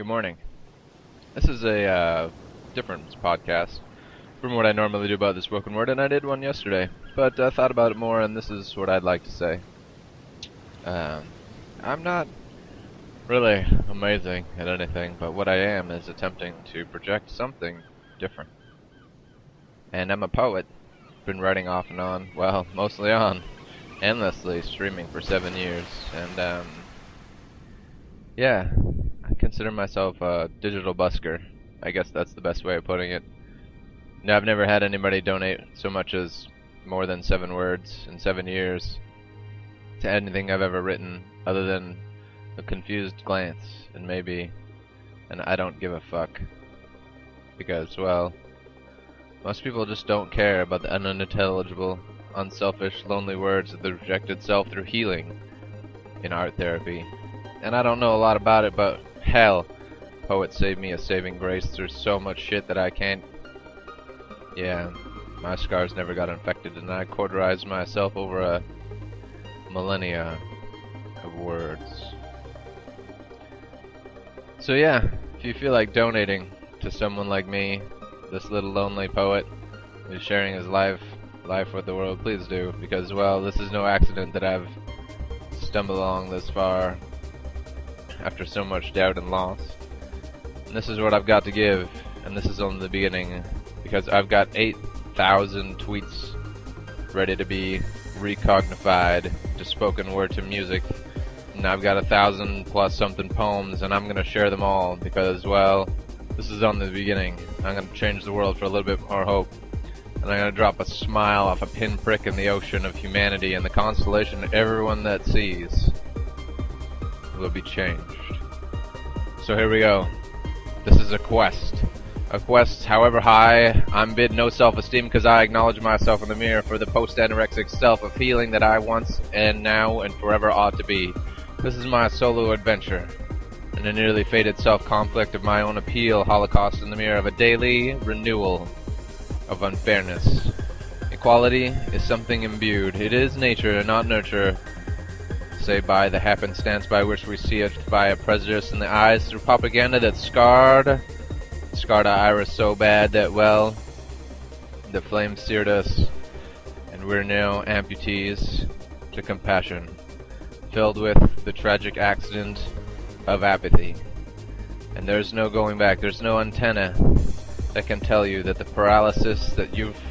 Good morning. This is a different podcast from what I normally do about the spoken word, and I did one yesterday, but I thought about it more, and this is what I'd like to say. I'm not really amazing at anything, but what I am is attempting to project something different. And I'm a poet. Been writing off and on, well, mostly on, endlessly streaming for 7 years, and yeah. I consider myself a digital busker. I guess that's the best way of putting it. No, I've never had anybody donate so much as more than 7 words in 7 years to anything I've ever written other than a confused glance and maybe an I don't give a fuck. Because, well, most people just don't care about the unintelligible, unselfish, lonely words of the rejected self through healing in art therapy. And I don't know a lot about it, but hell, poets saved me a saving grace through so much shit that I can't. Yeah, my scars never got infected, and I cauterized myself over a millennia of words. So yeah, if you feel like donating to someone like me, this little lonely poet who's sharing his life with the world, please do, because, well, this is no accident that I've stumbled along this far after so much doubt and loss. And this is what I've got to give, and this is only the beginning, because I've got 8,000 tweets ready to be recognified to spoken word to music, and I've got 1,000 plus something poems, and I'm gonna share them all, because, well, this is only the beginning. I'm gonna change the world for a little bit more hope, and I'm gonna drop a smile off a pinprick in the ocean of humanity, and the constellation of everyone that sees will be changed. So here we go. This is a quest. A quest, however high, I'm bid no self-esteem because I acknowledge myself in the mirror for the post-anorexic self of healing that I once and now and forever ought to be. This is my solo adventure, and a nearly fated self-conflict of my own appeal, holocaust in the mirror of a daily renewal of unfairness. Equality is something imbued. It is nature and not nurture. Say by the happenstance by which we see it, by a prejudice in the eyes through propaganda that scarred our iris so bad that, well, the flame seared us, and we're now amputees to compassion, filled with the tragic accident of apathy. And there's no going back, there's no antenna that can tell you that the paralysis that you've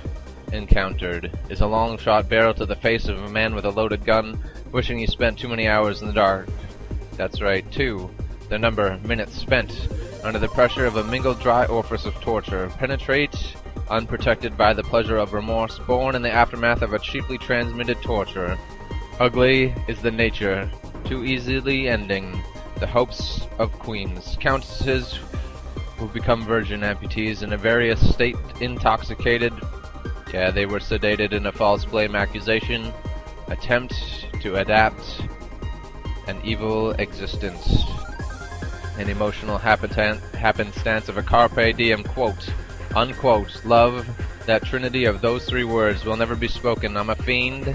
encountered is a long shot barrel to the face of a man with a loaded gun, wishing he spent too many hours in the dark. That's right, 2. The number, minutes spent under the pressure of a mingled dry orifice of torture, penetrate, unprotected by the pleasure of remorse, born in the aftermath of a cheaply transmitted torture. Ugly is the nature, too easily ending the hopes of queens, countesses who become virgin amputees in a various state intoxicated. Yeah, they were sedated in a false blame accusation, attempt to adapt an evil existence, an emotional happenstance of a carpe diem quote, unquote, love, that trinity of those 3 words will never be spoken. I'm a fiend,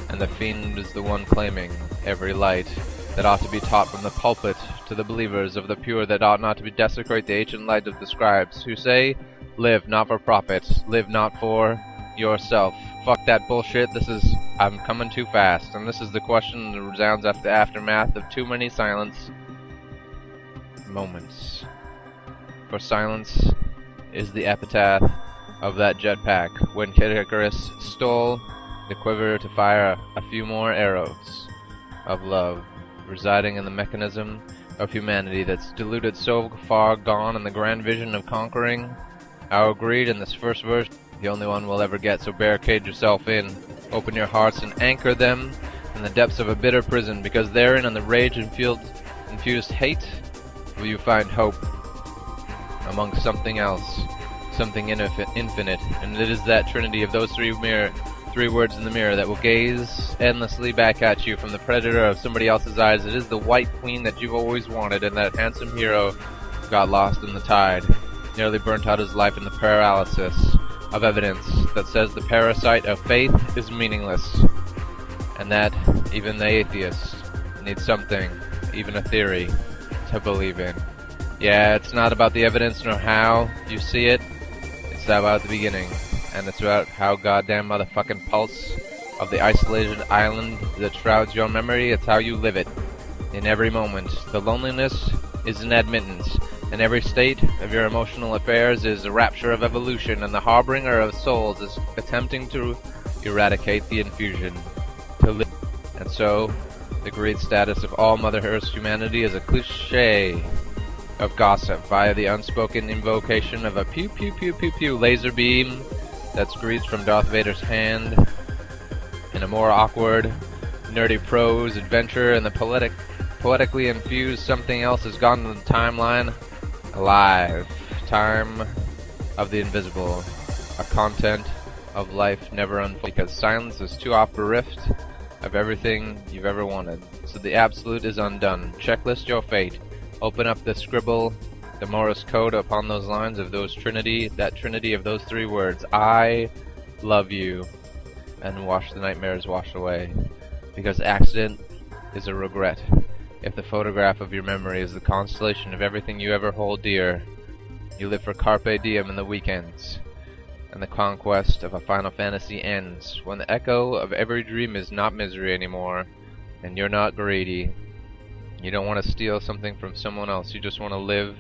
and the fiend is the one claiming every light that ought to be taught from the pulpit to the believers of the pure, that ought not to be desecrate the ancient light of the scribes, who say, live not for profit, live not for yourself. Fuck that bullshit. I'm coming too fast, and this is the question that resounds after the aftermath of too many silence moments. For silence is the epitaph of that jetpack when Kid Icarus stole the quiver to fire a few more arrows of love, residing in the mechanism of humanity that's deluded so far gone in the grand vision of conquering our greed in this first verse. The only one we'll ever get, so barricade yourself in, open your hearts and anchor them in the depths of a bitter prison, because therein in the rage-infused hate will you find hope among something else, something infinite, and it is that trinity of those 3 words in the mirror that will gaze endlessly back at you from the predator of somebody else's eyes. It is the white queen that you've always wanted, and that handsome hero got lost in the tide, nearly burnt out his life in the paralysis of evidence that says the parasite of faith is meaningless, and that even the atheist needs something, even a theory, to believe in. Yeah, it's not about the evidence nor how you see it. It's about the beginning. And it's about how goddamn motherfucking pulse of the isolated island that shrouds your memory. It's how you live it. In every moment. The loneliness is an admittance. And every state of your emotional affairs is a rapture of evolution. And the harbinger of souls is attempting to eradicate the infusion. To live. And so, the great status of all Mother Earth's humanity is a cliché of gossip via the unspoken invocation of a pew pew pew pew pew laser beam that screeds from Darth Vader's hand in a more awkward, nerdy prose adventure, and the poetically infused something else has gone to the timeline alive. Time of the invisible, a content of life never unfolded, because silence is too oft bereft of everything you've ever wanted. So the absolute is undone. Checklist your fate. Open up the scribble, the Morse code upon those lines of that trinity of those three words. I love you. And wash the nightmares wash away. Because accident is a regret. If the photograph of your memory is the constellation of everything you ever hold dear, you live for carpe diem in the weekends. And the conquest of a Final Fantasy ends when the echo of every dream is not misery anymore, and you're not greedy. You don't want to steal something from someone else, you just want to live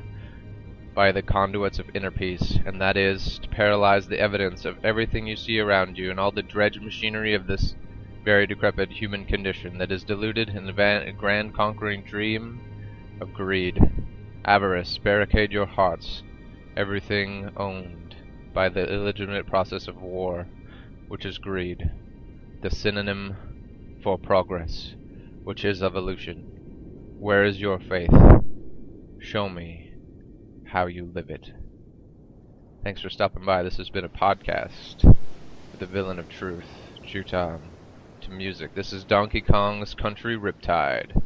by the conduits of inner peace, and that is to paralyze the evidence of everything you see around you and all the dredge machinery of this very decrepit human condition that is diluted in the grand conquering dream of greed. Avarice, barricade your hearts, everything owned by the illegitimate process of war, which is greed, the synonym for progress, which is evolution. Where is your faith? Show me how you live it. Thanks for stopping by. This has been a podcast with the villain of truth, Juton, to music. This is Donkey Kong's Country Riptide,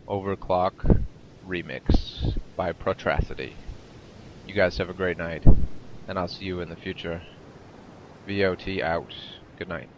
Overclock Remix by Protricity. You guys have a great night, and I'll see you in the future. VoT out. Good night.